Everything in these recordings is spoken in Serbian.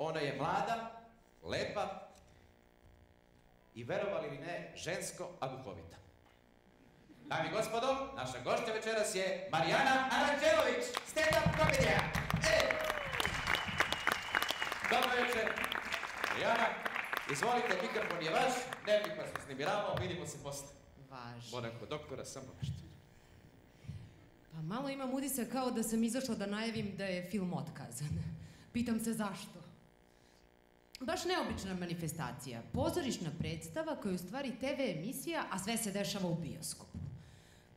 Ona je mlada, lepa i, verovali ili ne, žensko, a duhovita. Dame i gospodo, naša gošća večeras je Marijana Aranđelović, stand-up komedija. Dobro večer, Marijana. Izvolite, mikrofon je vaš, ne bih vas uznemiravao, vidimo se posle. Važno. Moram kod doktora, samo nešto. Pa malo imam utisak kao da sam izašla da najavim da je film otkazan. Pitam se zašto. Baš neobična manifestacija. Pozorišna predstava koja je u stvari TV emisija, a sve se dešava u bioskopu.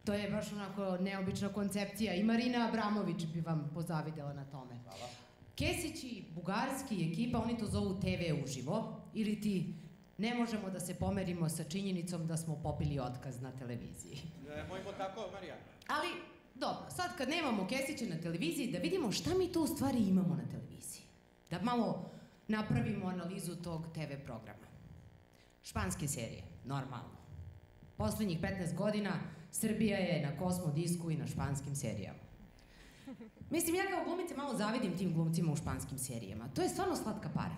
To je baš onako neobična koncepcija i Marina Abramović bi vam pozavidela na tome. Hvala. Kesići, Bugarski i ekipa, oni to zovu TV uživo, ili ti ne možemo da se pomerimo sa činjenicom da smo popili otkaz na televiziji. Mojmo tako, Marijana. Ali, dobro, sad kad nemamo Kesića na televiziji, da vidimo šta mi to u stvari imamo na televiziji. Da malo napravimo analizu tog TV programa. Španske serije, normalno. Poslednjih 15 godina Srbija je na Kosmodisku i na španskim serijama. Mislim, ja kao glumica malo zavidim tim glumcima u španskim serijama. To je stvarno slatka para.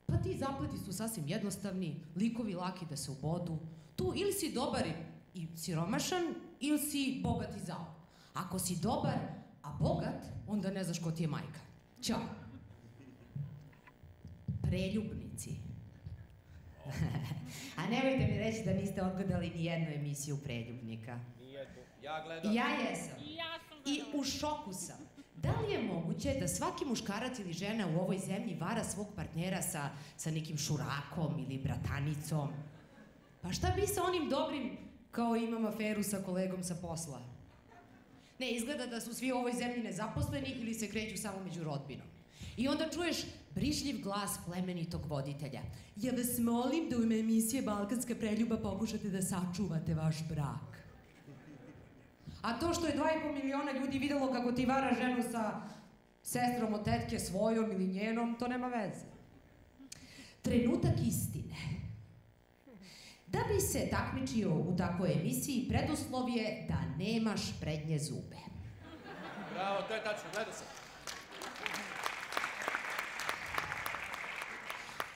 Pa ti zapleti su sasvim jednostavni, likovi laki da se ubodu. Tu ili si dobar i siromašan, ili si bogat i zao. Ako si dobar, a bogat, onda ne znaš ko ti je majka. Ćao. Preljubnici. A nemojte mi reći da niste odgledali ni jednu emisiju Preljubnika. Nijednu. Ja gledam. Ja jesam. I u šoku sam. Da li je moguće da svaki muškarac ili žena u ovoj zemlji vara svog partnera sa nekim šurakom ili bratanicom? Pa šta bi sa onim dobrim kao imam aferu sa kolegom sa posla? Ne, izgleda da su svi u ovoj zemlji nezaposleni ili se kreću samo među rodbinom. I onda čuješ brižljiv glas plemenitog voditelja. Ja vas molim da u ime emisije Balkanska preljuba pokušate da sačuvate vaš brak. A to što je 2,5 miliona ljudi videlo kako ti vara ženu sa sestrom od tetke svojom ili njenom, to nema veze. Trenutak istine. Da bi se takmičio u takvoj emisiji, preduslov je da nemaš prednje zube. Bravo, to je tačno, gleda se.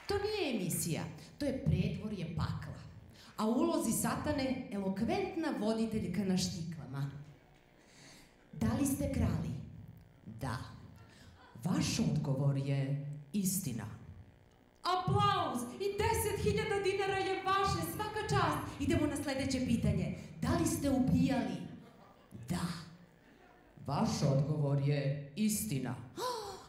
To nije emisija, to je predvorje pakla. A u ulozi satane elokventna voditeljka na štiklama. Da li ste krali? Da. Vaš odgovor je istina. Aplauz! I 10.000 dinara je vaše, svaka čast! Idemo na sledeće pitanje. Da li ste ubijali? Da. Vaš odgovor je istina.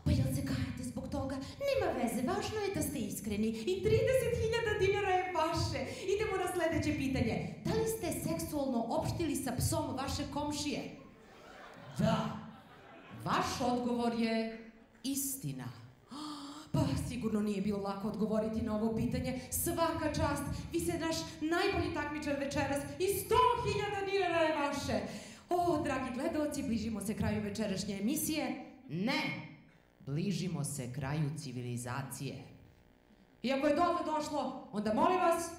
Pa jel se kajete zbog toga? Nema veze, važno je da ste iskreni. I 30.000 dinara je vaše. Idemo na sledeće pitanje. Da li ste seksualno opštili sa psom vaše komšije? Da. Vaš odgovor je istina. Pa sigurno nije bilo lako odgovoriti na ovo pitanje. Svaka čast, vi ste naš najbolji takmičar večeras i 100.000 dinara je vaše. O, dragi gledaoci, bližimo se kraju večerašnje emisije. Ne! Bližimo se kraju civilizacije. I ako je dotle došlo, onda molim vas,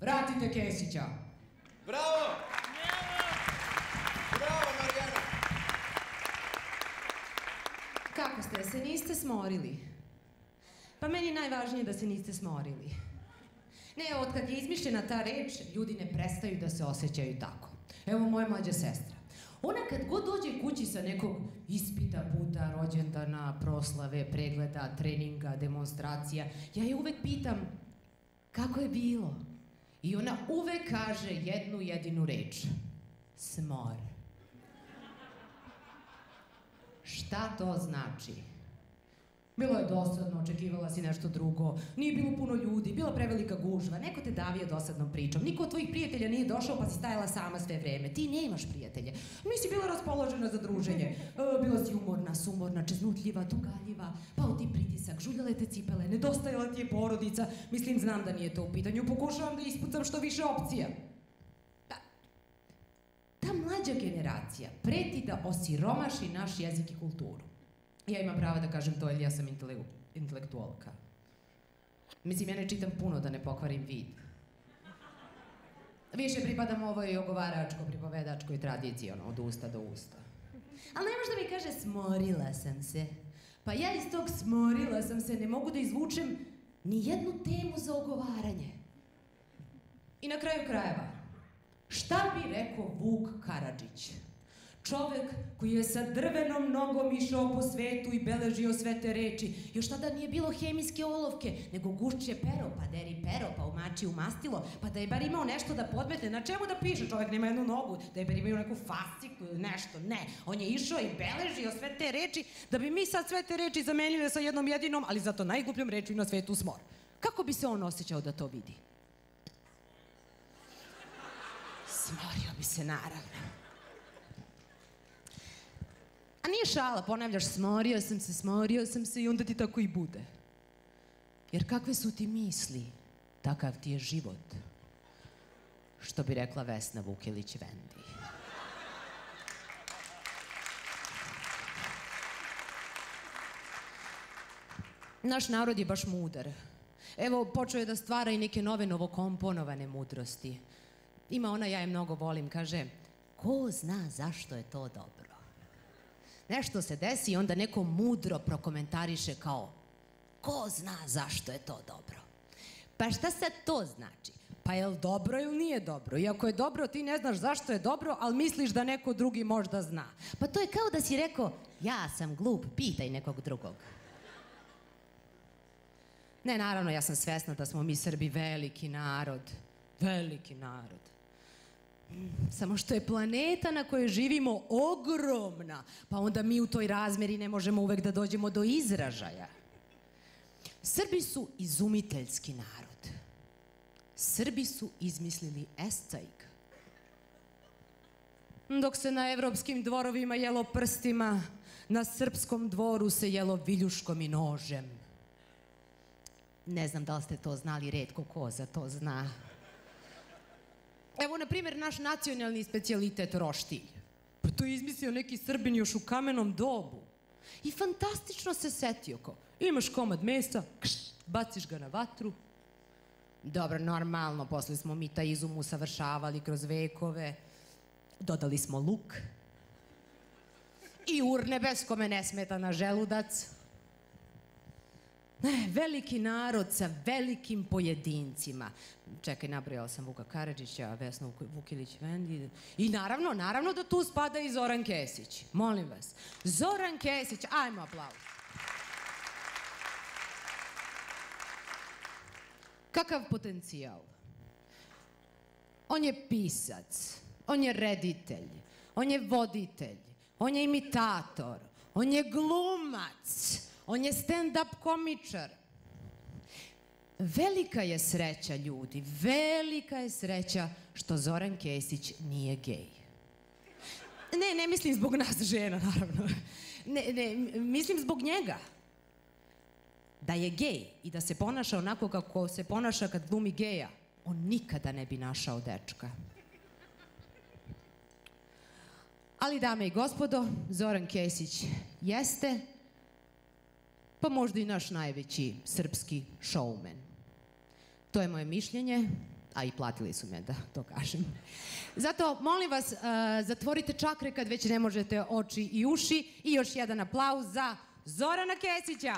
vratite Kesića. Bravo! Bravo, Marijana! Kako ste, se niste smorili? Pa meni je najvažnije da se niste smorili. Ne, od kad je izmišljena ta reč, ljudi ne prestaju da se osjećaju tako. Evo moja mlađa sestra. Ona kad god dođe kući sa nekog ispita, puta, rođendana, proslave, pregleda, treninga, demonstracija, ja je uvek pitam kako je bilo. I ona uvek kaže jednu jedinu reč. Smor. Šta to znači? Bilo je dosadno, očekivala si nešto drugo, nije bilo puno ljudi, bila prevelika gužva, neko te davio dosadnom pričom, niko od tvojih prijatelja nije došao pa si stajala sama sve vreme, ti nemaš prijatelje, nisi bila raspoložena za druženje, bila si umorna, sumorna, čeznutljiva, tugaljiva, pao ti pritisak, žuljale te cipele, nedostajala ti je porodica, mislim znam da nije to u pitanju, pokušavam da ispucam što više opcija. Ta mlađa generacija preti da osiromaši naš jezik i kulturu. Ja imam pravo da kažem to, jer ja sam intelektualka. Mislim, ja ne čitam puno da ne pokvarim vid. Više pripadam ovoj ogovaračko-pripovedačkoj tradiciji, ono, od usta do usta. Ali ne može da mi kaže smorila sam se. Pa ja iz tog smorila sam se, ne mogu da izvučem ni jednu temu za ogovaranje. I na kraju krajeva, šta bi rekao Vuk Karadžić? Čovek koji je sa drvenom nogom išao po svetu i beležio sve te reči. Još tada nije bilo hemijske olovke, nego gušće pero, pa deri pero, pa umači u mastilo, pa da je bar imao nešto da podmetne. Na čemu da piše? Čovek nema jednu nogu, da je bar imao neku fasciku ili nešto. Ne, on je išao i beležio sve te reči, da bi mi sad sve te reči zamenili sa jednom jedinom, ali zato najglupljom reči na svetu smor. Kako bi se on osjećao da to vidi? Smorio bi se, naravno. A nije šala, ponavljaš, smorio sam se i onda ti tako i bude. Jer kakve su ti misli, takav ti je život. Što bi rekla Vesna Vukilić-Vendi. Naš narod je baš mudar. Evo, počeo je da stvara i neke nove novokomponovane mudrosti. Ima ona, ja je mnogo volim, kaže, ko zna zašto je to dobro? Nešto se desi i onda neko mudro prokomentariše kao, ko zna zašto je to dobro? Pa šta sad to znači? Pa je li dobro ili nije dobro? I ako je dobro, ti ne znaš zašto je dobro, ali misliš da neko drugi možda zna. Pa to je kao da si rekao, ja sam glup, pitaj nekog drugog. Ne, naravno, ja sam svesna da smo mi Srbi veliki narod. Veliki narod. Samo što je planeta na kojoj živimo ogromna, pa onda mi u toj razmeri ne možemo uvek da dođemo do izražaja. Srbi su izumiteljski narod. Srbi su izmislili escajk. Dok se na evropskim dvorovima jelo prstima, na srpskom dvoru se jelo viljuškom i nožem. Ne znam da li ste to znali, retko ko za to zna. Evo, na primjer, naš nacionalni specijalitet roštilj. Pa to je izmislio neki Srbin još u kamenom dobu. I fantastično se setio ko. Imaš komad mesa, baciš ga na vatru. Dobro, normalno, posle smo mi taj izum usavršavali kroz vekove. Dodali smo luk. I urnebes kome ne smeta na želudac. Veliki narod sa velikim pojedincima. Čekaj, nabrojala sam Vuka Karadžića, Vesnu Vukilić-Vendi. I naravno da tu spada i Zoran Kesić. Molim vas. Zoran Kesić, ajmo aplauz. Kakav potencijal? On je pisac, on je reditelj, on je voditelj, on je imitator, on je glumac, on je stand-up komičar. Velika je sreća, ljudi, velika je sreća što Zoran Kesić nije gej. Ne mislim zbog nas žena, naravno. Ne, mislim zbog njega. Da je gej i da se ponaša onako kako se ponaša kad glumi geja, on nikada ne bi našao dečka. Ali, dame i gospodo, Zoran Kesić jeste, pa možda i naš najveći srpski showman. To je moje mišljenje, a i platili su me da to kažem. Zato, molim vas, zatvorite čakre kad već ne možete oči i uši i još jedan aplauz za Zorana Kesića.